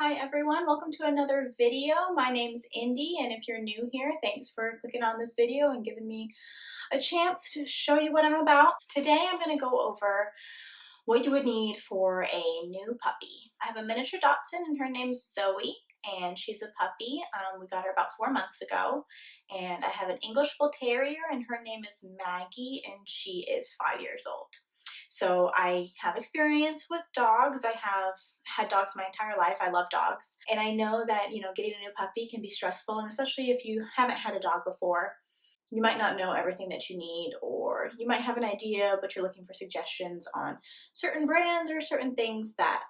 Hi everyone, welcome to another video. My name's Indy, and if you're new here, thanks for clicking on this video and giving me a chance to show you what I'm about. Today I'm going to go over what you would need for a new puppy. I have a miniature Dachshund and her name's Zoe, and she's a puppy. We got her about 4 months ago. And I have an English Bull Terrier and her name is Maggie, and she is 5 years old. So I have experience with dogs. I have had dogs my entire life. I love dogs. And I know that, getting a new puppy can be stressful, and especially if you haven't had a dog before, you might not know everything that you need, or you might have an idea, but you're looking for suggestions on certain brands or certain things that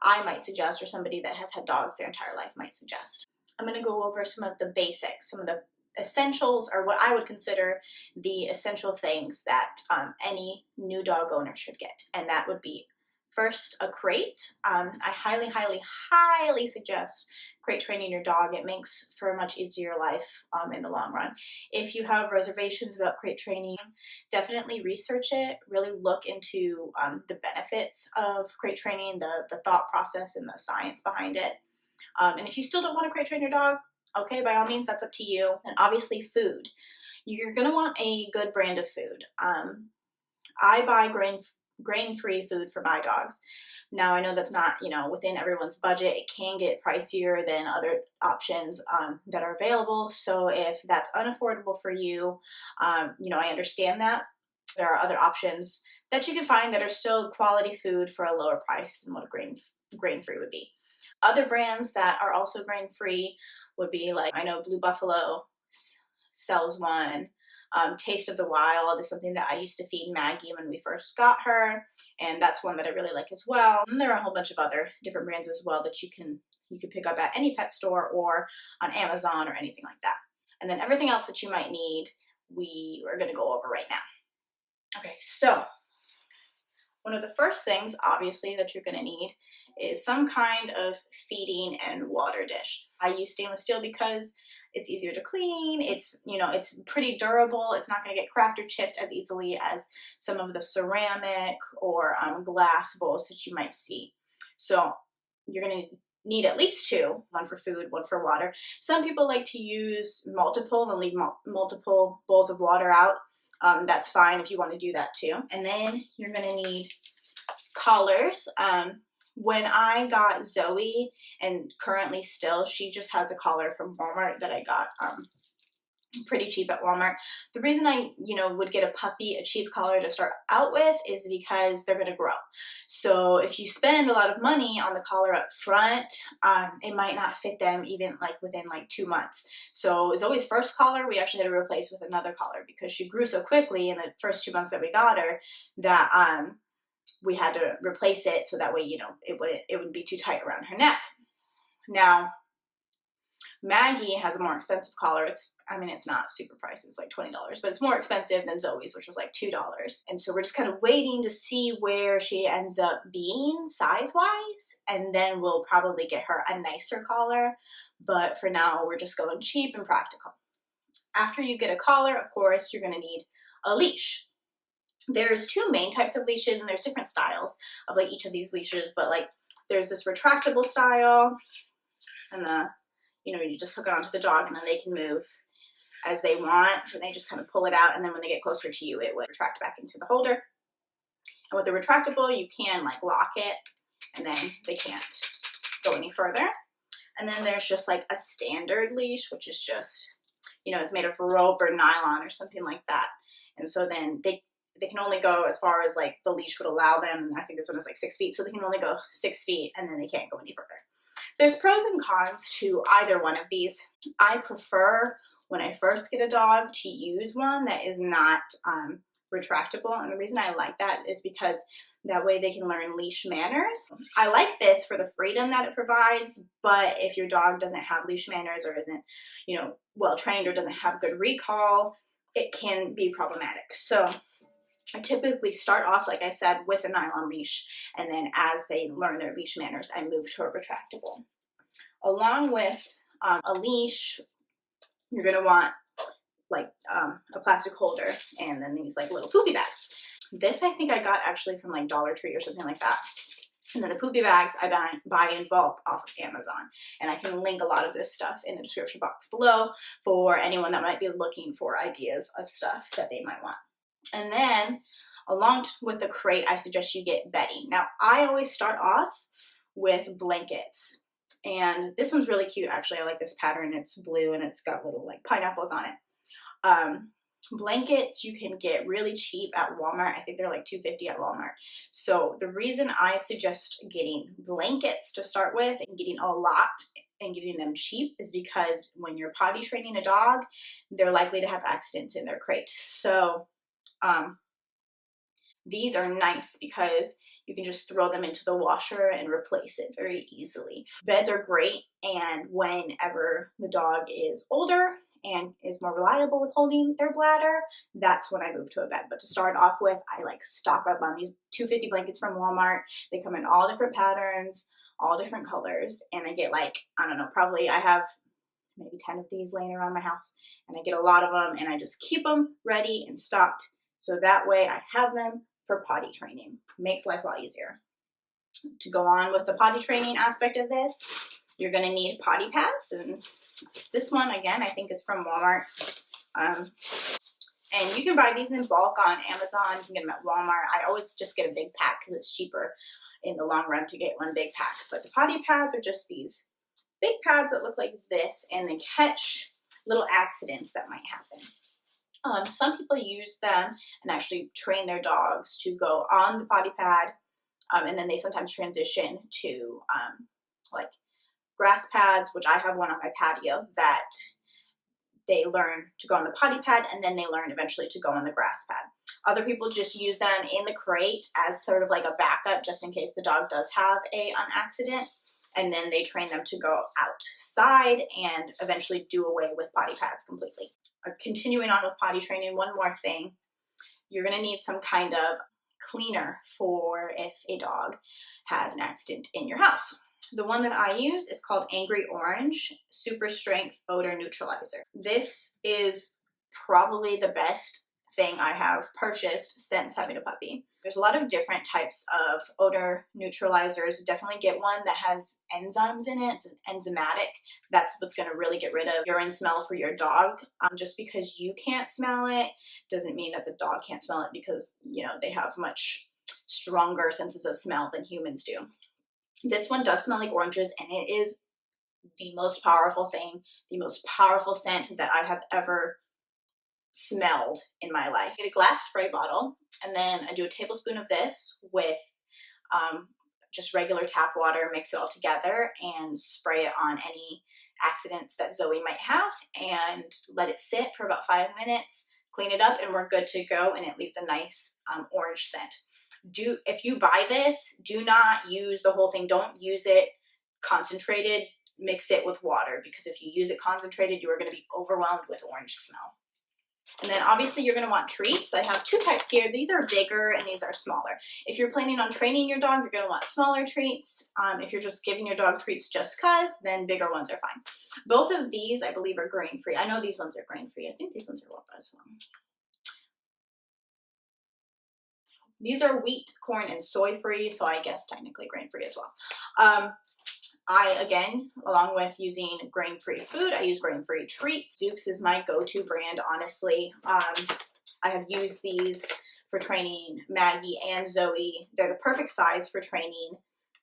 I might suggest, or somebody that has had dogs their entire life might suggest. I'm going to go over some of the basics, some of the essentials, or what I would consider the essential things that any new dog owner should get. And that would be first a crate. I highly suggest crate training your dog. It makes for a much easier life in the long run. If you have reservations about crate training, definitely research it. Really look into the benefits of crate training, the thought process and the science behind it. And if you still don't want to crate train your dog, okay, by all means, that's up to you. And obviously food. You're going to want a good brand of food. I buy grain-free food for my dogs. Now, I know that's not, within everyone's budget. It can get pricier than other options that are available. So if that's unaffordable for you, I understand that. There are other options that you can find that are still quality food for a lower price than what a grain-free would be. Other brands that are also grain-free would be like, I know Blue Buffalo sells one. Taste of the Wild is something that I used to feed Maggie when we first got her, and that's one that I really like as well. And there are a whole bunch of other different brands as well that you can pick up at any pet store or on Amazon or anything like that. And then everything else that you might need, we are going to go over right now. Okay, so one of the first things, obviously, that you're going to need is some kind of feeding and water dish. I use stainless steel because it's easier to clean. It's pretty durable. It's not going to get cracked or chipped as easily as some of the ceramic or glass bowls that you might see. So you're going to need at least two, one for food, one for water. Some people like to use multiple and leave multiple bowls of water out. That's fine if you want to do that too. And then you're going to need collars. When I got Zoe, and currently still, she just has a collar from Walmart that I got pretty cheap at Walmart. The reason I, would get a puppy a cheap collar to start out with is because they're going to grow. So if you spend a lot of money on the collar up front, it might not fit them even within 2 months. So Zoe's first collar, we actually had to replace with another collar because she grew so quickly in the first 2 months that we got her that we had to replace it so that way, it wouldn't be too tight around her neck. Now, Maggie has a more expensive collar. It's not super pricey. It's like $20, but it's more expensive than Zoe's, which was like $2. And so we're just kind of waiting to see where she ends up being size-wise, and then we'll probably get her a nicer collar. But for now, we're just going cheap and practical. After you get a collar, of course, you're going to need a leash. There's two main types of leashes, and there's different styles of each of these leashes, but there's this retractable style, and you just hook it onto the dog and then they can move as they want, and they just kind of pull it out, and then when they get closer to you, it will retract back into the holder. And with the retractable, you can lock it, and then they can't go any further. And then there's just a standard leash, which is just, it's made of rope or nylon or something like that. And so then they can only go as far as the leash would allow them. I think this one is 6 feet, so they can only go 6 feet, and then they can't go any further. There's pros and cons to either one of these. I prefer, when I first get a dog, to use one that is not retractable, and the reason I like that is because that way they can learn leash manners. I like this for the freedom that it provides, but if your dog doesn't have leash manners or isn't, well trained or doesn't have good recall, it can be problematic. So I typically start off, like I said, with a nylon leash, and then as they learn their leash manners, I move to a retractable. Along with a leash, you're going to want a plastic holder, and then these little poopy bags. This I think I got actually from Dollar Tree or something like that. And then the poopy bags I buy in bulk off of Amazon. And I can link a lot of this stuff in the description box below for anyone that might be looking for ideas of stuff that they might want. And then along with the crate, I suggest you get bedding. Now, I always start off with blankets. And this one's really cute, actually. I like this pattern. It's blue and it's got little like pineapples on it. Blankets you can get really cheap at Walmart. I think they're like $2.50 at Walmart. So the reason I suggest getting blankets to start with and getting a lot and getting them cheap is because when you're potty training a dog, they're likely to have accidents in their crate. So these are nice because you can just throw them into the washer and replace it very easily. Beds are great, and whenever the dog is older and is more reliable with holding their bladder, that's when I move to a bed. But to start off with, I like stock up on these $2.50 blankets from Walmart. They come in all different patterns, all different colors, and I get like, I don't know, probably I have maybe 10 of these laying around my house, and I get a lot of them, and I just keep them ready and stocked, so that way I have them for potty training. Makes life a lot easier. To go on with the potty training aspect of this, you're going to need potty pads, and this one again I think is from Walmart, and you can buy these in bulk on Amazon. You can get them at Walmart. I always just get a big pack because it's cheaper in the long run to get one big pack. But the potty pads are just these big pads that look like this, and they catch little accidents that might happen. Some people use them and actually train their dogs to go on the potty pad, and then they sometimes transition to like grass pads, which I have one on my patio that they learn to go on the potty pad, and then they learn eventually to go on the grass pad. Other people just use them in the crate as sort of like a backup just in case the dog does have an accident, and then they train them to go outside and eventually do away with potty pads completely. Continuing on with potty training, one more thing. You're going to need some kind of cleaner for if a dog has an accident in your house. The one that I use is called Angry Orange Super Strength Odor Neutralizer. This is probably the best thing I have purchased since having a puppy. There's a lot of different types of odor neutralizers. Definitely get one that has enzymes in it. It's enzymatic. That's what's going to really get rid of urine smell for your dog. Just because you can't smell it doesn't mean that the dog can't smell it, because you know they have much stronger senses of smell than humans do. This one does smell like oranges, and it is the most powerful thing, the most powerful scent that I have ever smelled in my life. Get a glass spray bottle, and then I do a tablespoon of this with just regular tap water, mix it all together, and spray it on any accidents that Zoe might have, and let it sit for about 5 minutes, clean it up, and we're good to go, and it leaves a nice orange scent. If you buy this, do not use the whole thing. Don't use it concentrated. Mix it with water, because if you use it concentrated, you are going to be overwhelmed with orange smell. And then obviously you're going to want treats. I have two types here. These are bigger and these are smaller. If you're planning on training your dog, you're going to want smaller treats. If you're just giving your dog treats just cause, then bigger ones are fine. Both of these, I believe, are grain-free. I know these ones are grain-free. I think these ones are low as well. These are wheat, corn, and soy-free, so I guess technically grain-free as well. Again, along with using grain-free food, I use grain-free treats. Zuke's is my go-to brand, honestly. I have used these for training Maggie and Zoe. They're the perfect size for training,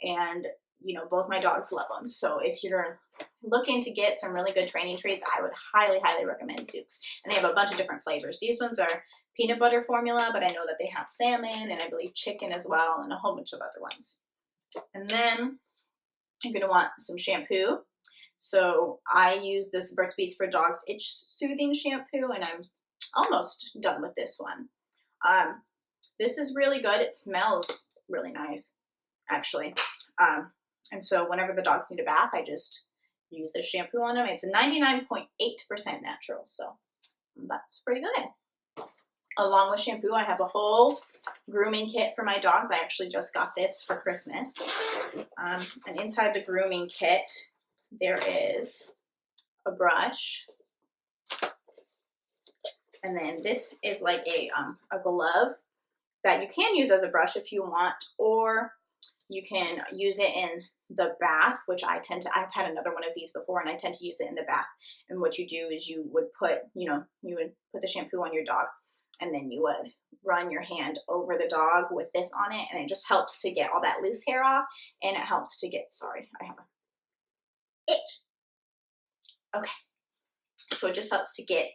and you know, both my dogs love them. So if you're looking to get some really good training treats, I would highly, highly recommend Zuke's. And they have a bunch of different flavors. These ones are peanut butter formula, but I know that they have salmon and I believe chicken as well, and a whole bunch of other ones. And then you're going to want some shampoo. So I use this Burt's Bees for Dogs Itch Soothing Shampoo, and I'm almost done with this one. This is really good. It smells really nice, actually. And so whenever the dogs need a bath, I just use this shampoo on them. It's 99.8% natural, so that's pretty good. Along with shampoo, I have a whole grooming kit for my dogs. I actually just got this for Christmas. And inside the grooming kit, there is a brush. And then this is like a glove that you can use as a brush if you want, or You can use it in the bath, which I've had another one of these before, and I tend to use it in the bath. And what you do is you would put, you would put the shampoo on your dog, and then you would run your hand over the dog with this on it, and it just helps to get all that loose hair off, and it helps to get, sorry, I have a itch. Okay. So it just helps to get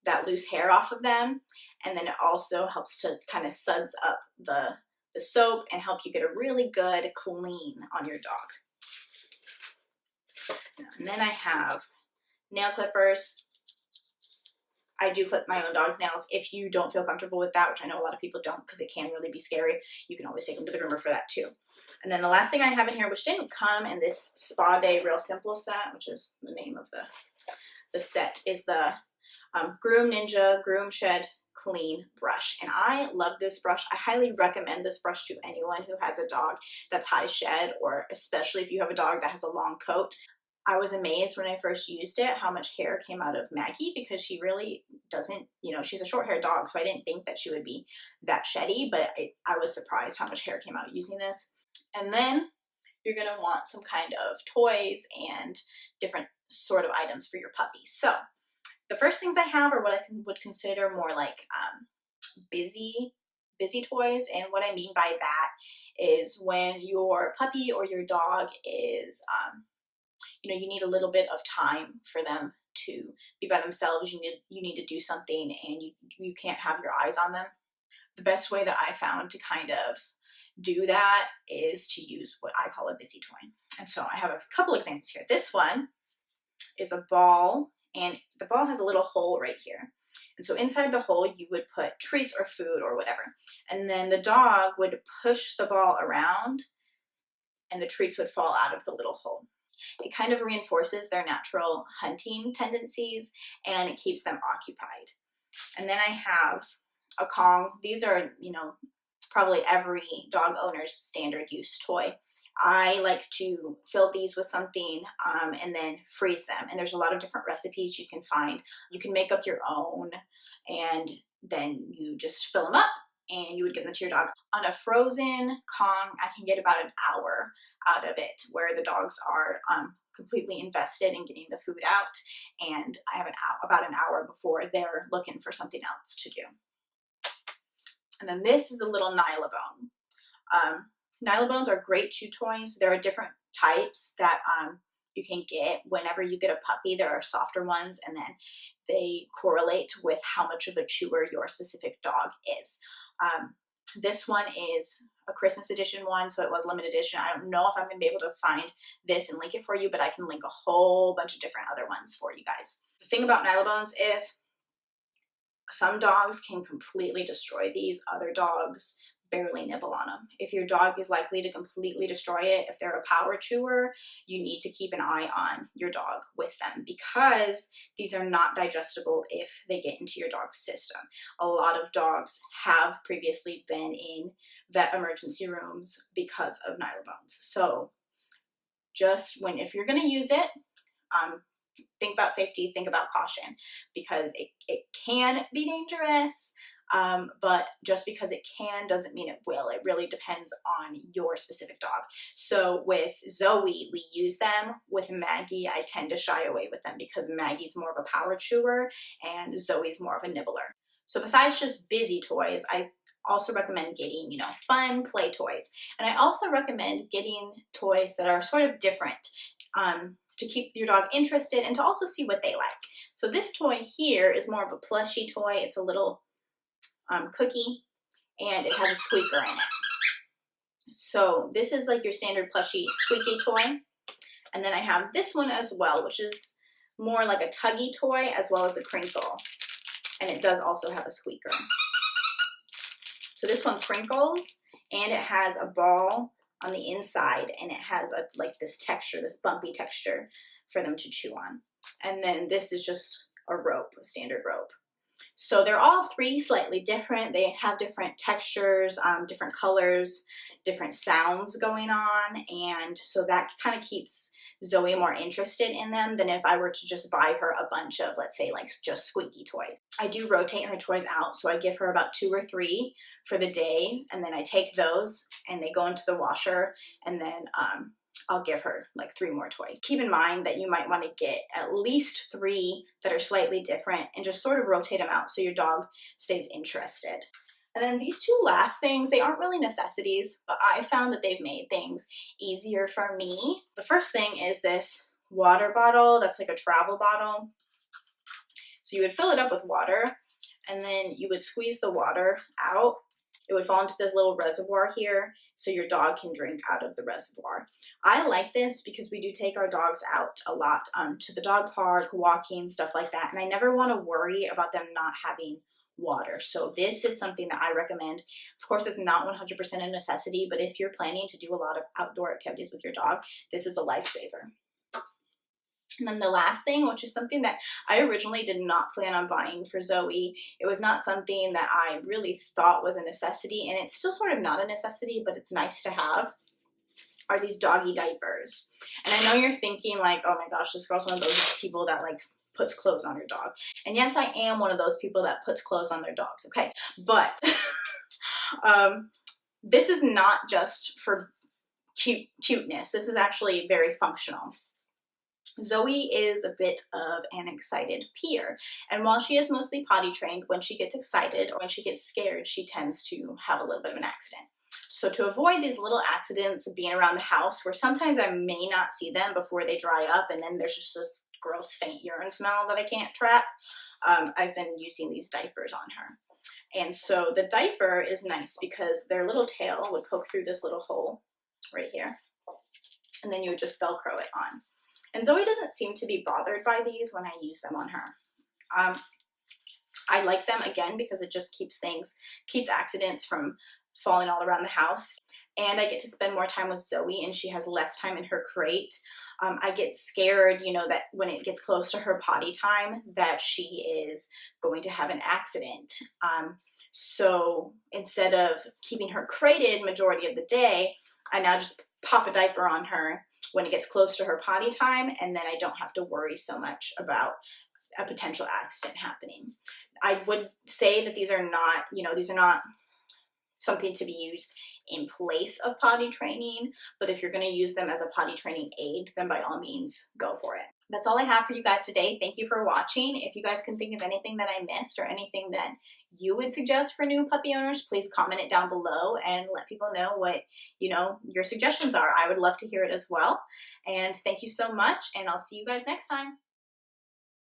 that loose hair off of them, and then it also helps to kind of suds up the soap and help you get a really good clean on your dog. And then I have nail clippers. I do clip my own dog's nails. If you don't feel comfortable with that, which I know a lot of people don't because it can really be scary, you can always take them to the groomer for that too. And then the last thing I have in here, which didn't come in this Spa Day Real Simple set, which is the name of the set, is the Groom Ninja Groom Shed Clean brush. And I love this brush. I highly recommend this brush to anyone who has a dog that's high shed, or especially if you have a dog that has a long coat. I was amazed when I first used it how much hair came out of Maggie, because she really doesn't, she's a short haired dog, so I didn't think that she would be that sheddy, but I was surprised how much hair came out using this. And then you're going to want some kind of toys and different sort of items for your puppy. So the first things I have are what I would consider more like busy toys. And what I mean by that is when your puppy or your dog is, you need a little bit of time for them to be by themselves. You need to do something, and you can't have your eyes on them. The best way that I found to kind of do that is to use what I call a busy toy. And so I have a couple examples here. This one is a ball, and the ball has a little hole right here. And so inside the hole, you would put treats or food or whatever. And then the dog would push the ball around, and the treats would fall out of the little hole. It kind of reinforces their natural hunting tendencies, and it keeps them occupied. And then I have a Kong. These are, probably every dog owner's standard use toy. I like to fill these with something and then freeze them. And there's a lot of different recipes you can find. You can make up your own, and then you just fill them up and you would give them to your dog. On a frozen Kong, I can get about an hour out of it, where the dogs are completely invested in getting the food out, and I have about an hour before they're looking for something else to do. And then this is a little Nylabone. Nylabones are great chew toys. There are different types that you can get whenever you get a puppy. There are softer ones, and then they correlate with how much of a chewer your specific dog is. This one is a Christmas edition one, so it was limited edition. I don't know if I'm going to be able to find this and link it for you, but I can link a whole bunch of different other ones for you guys. The thing about Nylabones is some dogs can completely destroy these. Other dogs barely nibble on them. If your dog is likely to completely destroy it, if they're a power chewer, you need to keep an eye on your dog with them, because these are not digestible if they get into your dog's system. A lot of dogs have previously been in vet emergency rooms because of Nylabones. So if you're going to use it, think about safety, think about caution, because it can be dangerous. But just because it can doesn't mean it will. It really depends on your specific dog. So with Zoe, we use them. With Maggie, I tend to shy away with them because Maggie's more of a power chewer and Zoe's more of a nibbler. So besides just busy toys, I also recommend getting, fun play toys. And I also recommend getting toys that are sort of different, to keep your dog interested and to also see what they like. So this toy here is more of a plushy toy. It's a little cookie, and it has a squeaker in it. So this is like your standard plushy squeaky toy. And then I have this one as well, which is more like a tuggy toy as well as a crinkle. And it does also have a squeaker. So this one crinkles, and it has a ball on the inside, and it has this texture, this bumpy texture for them to chew on. And then this is just a rope, a standard rope. So they're all three slightly different. They have different textures, different colors, different sounds going on. And so that kind of keeps Zoe more interested in them than if I were to just buy her a bunch of, let's say, like just squeaky toys. I do rotate her toys out, so I give her about 2 or 3 for the day, and then I take those and they go into the washer, and then I'll give her like 3 more toys. Keep in mind that you might want to get at least 3 that are slightly different and just sort of rotate them out so your dog stays interested. And then these 2 last things, they aren't really necessities, but I found that they've made things easier for me. The first thing is this water bottle that's like a travel bottle. So you would fill it up with water, and then you would squeeze the water out. It would fall into this little reservoir here, so your dog can drink out of the reservoir. I like this because we do take our dogs out a lot to the dog park, walking, stuff like that, and I never want to worry about them not having water. So this is something that I recommend. Of course, it's not 100% a necessity, but if you're planning to do a lot of outdoor activities with your dog, this is a lifesaver. And then the last thing, which is something that I originally did not plan on buying for Zoe, it was not something that I really thought was a necessity, and it's still sort of not a necessity, but it's nice to have, are these doggy diapers. And I know you're thinking like, oh my gosh, this girl's one of those people that like puts clothes on her dog. And yes, I am one of those people that puts clothes on their dogs, okay? But this is not just for cuteness. This is actually very functional. Zoe is a bit of an excited peer, and while she is mostly potty trained, when she gets excited or when she gets scared, she tends to have a little bit of an accident. So to avoid these little accidents of being around the house, where sometimes I may not see them before they dry up and then there's just this gross faint urine smell that I can't track, I've been using these diapers on her. And so the diaper is nice because their little tail would poke through this little hole right here, and then you would just Velcro it on. And Zoe doesn't seem to be bothered by these when I use them on her. I like them, again, because it just keeps accidents from falling all around the house. And I get to spend more time with Zoe, and she has less time in her crate. I get scared, you know, that when it gets close to her potty time, that she is going to have an accident. So instead of keeping her crated majority of the day, I now just pop a diaper on her when it gets close to her potty time, and then I don't have to worry so much about a potential accident happening. I would say that these are not, you know, these are not something to be used in place of potty training, but if you're going to use them as a potty training aid, then by all means, go for it. That's all I have for you guys today. Thank you for watching. If you guys can think of anything that I missed or anything that you would suggest for new puppy owners, please comment it down below and let people know what, you know, your suggestions are. I would love to hear it as well. And thank you so much, and I'll see you guys next time.